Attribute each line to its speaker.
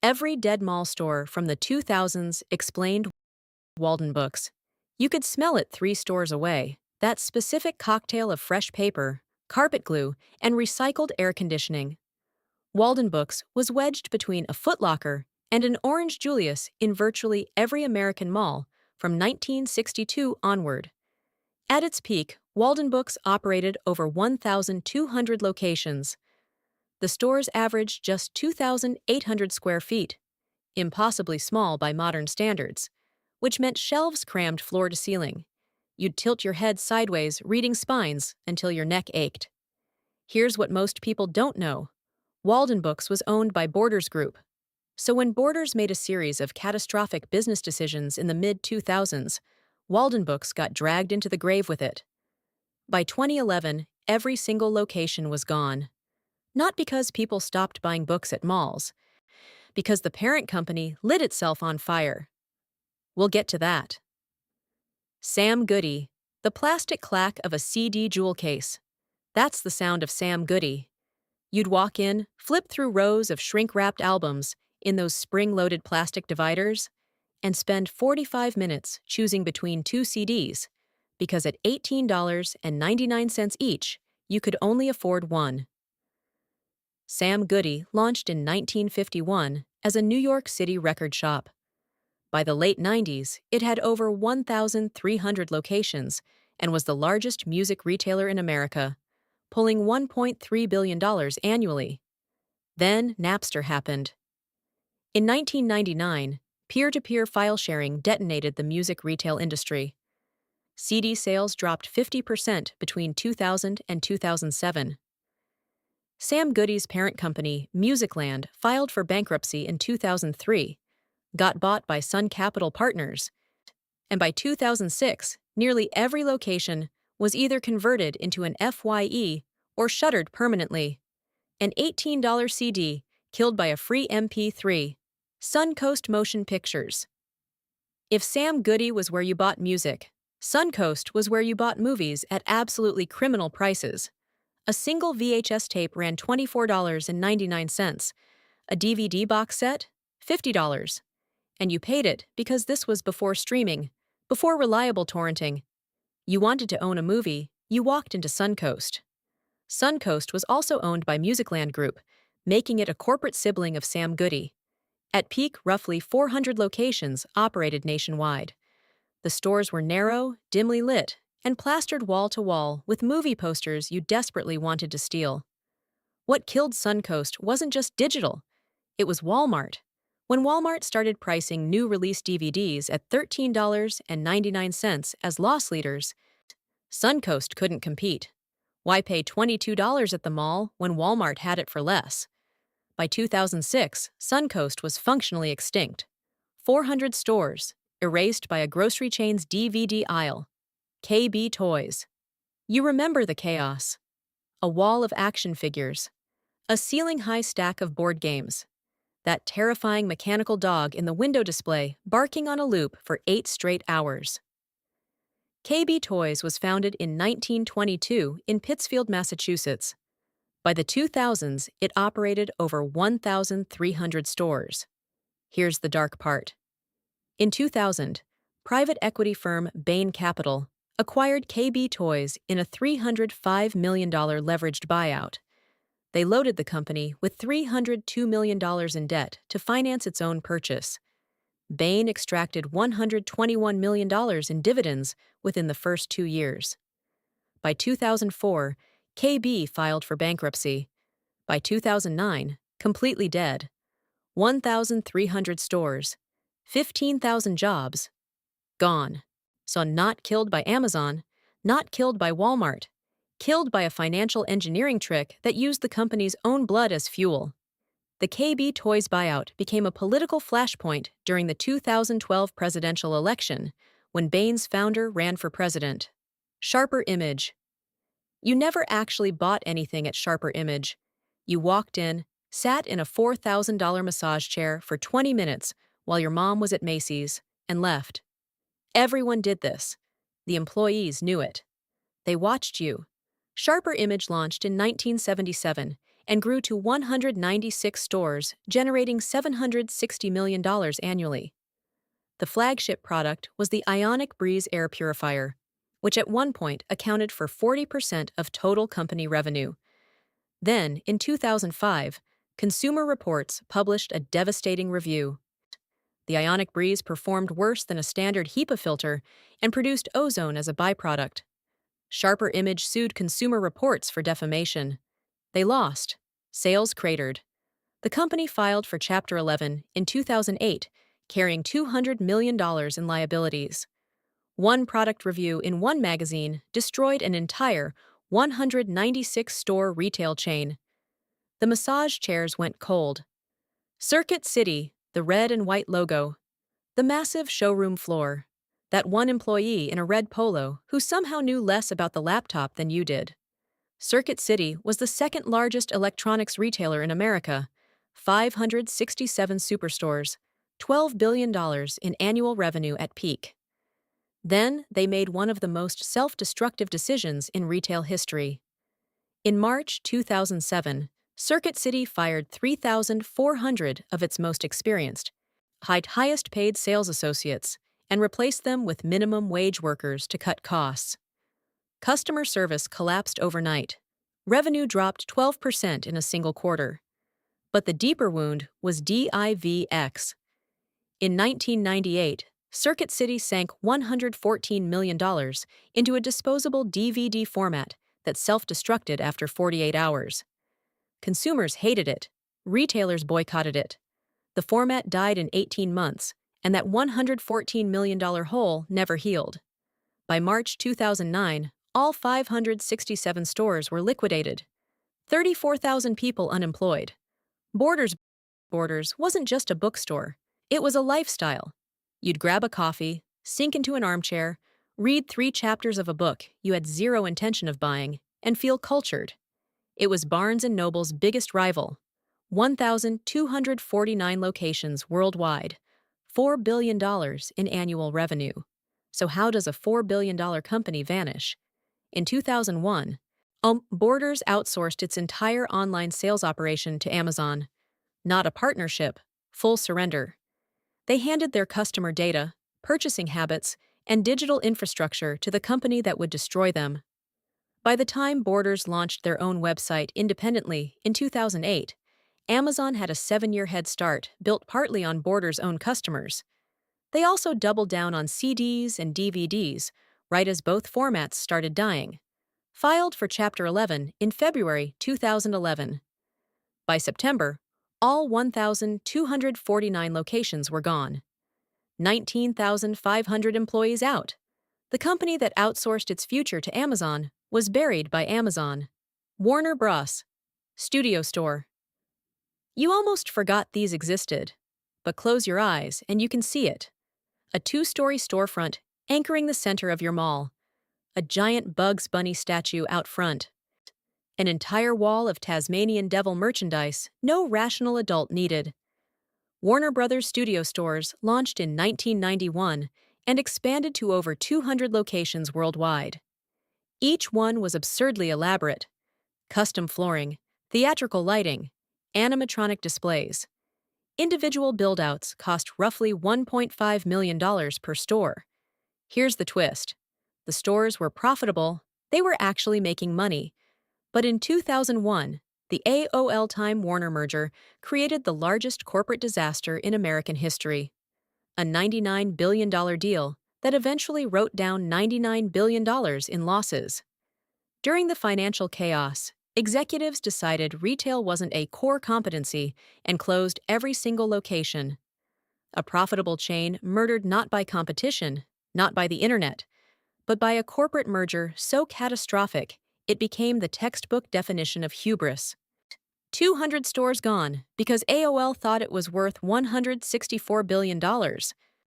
Speaker 1: Every dead mall store from the 2000s explained Waldenbooks. You could smell it 3 stores away. That specific cocktail of fresh paper, carpet glue, and recycled air conditioning. Waldenbooks was wedged between a Foot Locker and an Orange Julius in virtually every American mall from 1962 onward. At its peak, Waldenbooks operated over 1,200 locations. The stores averaged just 2,800 square feet, impossibly small by modern standards, which meant shelves crammed floor to ceiling. You'd tilt your head sideways reading spines until your neck ached. Here's what most people don't know. Waldenbooks was owned by Borders Group. So when Borders made a series of catastrophic business decisions in the mid-2000s, Waldenbooks got dragged into the grave with it. By 2011, every single location was gone. Not because people stopped buying books at malls, because the parent company lit itself on fire. We'll get to that. Sam Goody, the plastic clack of a CD jewel case. That's the sound of Sam Goody. You'd walk in, flip through rows of shrink-wrapped albums in those spring-loaded plastic dividers, and spend 45 minutes choosing between 2 CDs, because at $18.99 each, you could only afford one. Sam Goody launched in 1951 as a New York City record shop. By the late 90s, it had over 1,300 locations and was the largest music retailer in America, pulling $1.3 billion annually. Then Napster happened. In 1999, peer-to-peer file sharing detonated the music retail industry. CD sales dropped 50% between 2000 and 2007. Sam Goody's parent company, Musicland, filed for bankruptcy in 2003, got bought by Sun Capital Partners, and by 2006, nearly every location was either converted into an FYE or shuttered permanently. An $18 CD killed by a free MP3. Suncoast Motion Pictures. If Sam Goody was where you bought music, Suncoast was where you bought movies at absolutely criminal prices. A single VHS tape ran $24.99. A DVD box set, $50. And you paid it because this was before streaming, before reliable torrenting. You wanted to own a movie, you walked into Suncoast. Suncoast was also owned by Musicland Group, making it a corporate sibling of Sam Goody. At peak, roughly 400 locations operated nationwide. The stores were narrow, dimly lit, and plastered wall to wall with movie posters you desperately wanted to steal. What killed Suncoast wasn't just digital, it was Walmart. When Walmart started pricing new release DVDs at $13.99 as loss leaders, Suncoast couldn't compete. Why pay $22 at the mall when Walmart had it for less? By 2006, Suncoast was functionally extinct. 400 stores, erased by a grocery chain's DVD aisle. KB Toys. You remember the chaos. A wall of action figures. A ceiling-high stack of board games. That terrifying mechanical dog in the window display barking on a loop for 8 straight hours. KB Toys was founded in 1922 in Pittsfield, Massachusetts. By the 2000s, it operated over 1,300 stores. Here's the dark part. In 2000, private equity firm Bain acquired KB Toys in a $305 million leveraged buyout. They loaded the company with $302 million in debt to finance its own purchase. Bain extracted $121 million in dividends within the first 2 years. By 2004, KB filed for bankruptcy. By 2009, completely dead. 1,300 stores, 15,000 jobs, gone. So not killed by Amazon, not killed by Walmart, killed by a financial engineering trick that used the company's own blood as fuel. The KB Toys buyout became a political flashpoint during the 2012 presidential election, when Bain's founder ran for president. Sharper Image. You never actually bought anything at Sharper Image. You walked in, sat in a $4,000 massage chair for 20 minutes while your mom was at Macy's, and left. Everyone did this. The employees knew it. They watched you. Sharper Image launched in 1977, and grew to 196 stores, generating $760 million annually. The flagship product was the Ionic Breeze air purifier, which at one point accounted for 40% of total company revenue. Then, in 2005, Consumer Reports published a devastating review. The Ionic Breeze performed worse than a standard HEPA filter and produced ozone as a byproduct. Sharper Image sued Consumer Reports for defamation. They lost. Sales cratered. The company filed for Chapter 11 in 2008, carrying $200 million in liabilities. One product review in one magazine destroyed an entire 196-store retail chain. The massage chairs went cold. Circuit City, the red and white logo. The massive showroom floor. That one employee in a red polo who somehow knew less about the laptop than you did. Circuit City was the second largest electronics retailer in America, 567 superstores, $12 billion in annual revenue at peak. Then they made one of the most self-destructive decisions in retail history. In March 2007, Circuit City fired 3,400 of its most experienced, highest-paid sales associates and replaced them with minimum wage workers to cut costs. Customer service collapsed overnight. Revenue dropped 12% in a single quarter. But the deeper wound was DIVX. In 1998, Circuit City sank $114 million into a disposable DVD format that self-destructed after 48 hours. Consumers hated it. Retailers boycotted it. The format died in 18 months, and that $114 million hole never healed. By March 2009, all 567 stores were liquidated. 34,000 people unemployed. Borders wasn't just a bookstore. It was a lifestyle. You'd grab a coffee, sink into an armchair, read 3 chapters of a book you had zero intention of buying, and feel cultured. It was Barnes & Noble's biggest rival. 1,249 locations worldwide, $4 billion in annual revenue. So how does a $4 billion company vanish? In 2001, Borders outsourced its entire online sales operation to Amazon. Not a partnership, full surrender. They handed their customer data, purchasing habits, and digital infrastructure to the company that would destroy them. By the time Borders launched their own website independently in 2008, Amazon had a 7-year head start built partly on Borders' own customers. They also doubled down on CDs and DVDs, right as both formats started dying. Filed for Chapter 11 in February 2011. By September, all 1,249 locations were gone. 19,500 employees out. The company that outsourced its future to Amazon was buried by Amazon. Warner Bros. Studio Store. You almost forgot these existed. But close your eyes and you can see it. A 2-story storefront anchoring the center of your mall. A giant Bugs Bunny statue out front. An entire wall of Tasmanian Devil merchandise no rational adult needed. Warner Bros. Studio Stores launched in 1991 and expanded to over 200 locations worldwide. Each one was absurdly elaborate. Custom flooring, theatrical lighting, animatronic displays. Individual build-outs cost roughly $1.5 million per store. Here's the twist. The stores were profitable, they were actually making money. But in 2001, the AOL-Time Warner merger created the largest corporate disaster in American history. A $99 billion deal that eventually wrote down $99 billion in losses. During the financial chaos, executives decided retail wasn't a core competency and closed every single location. A profitable chain murdered not by competition, not by the internet, but by a corporate merger so catastrophic it became the textbook definition of hubris. 200 stores gone because AOL thought it was worth $164 billion.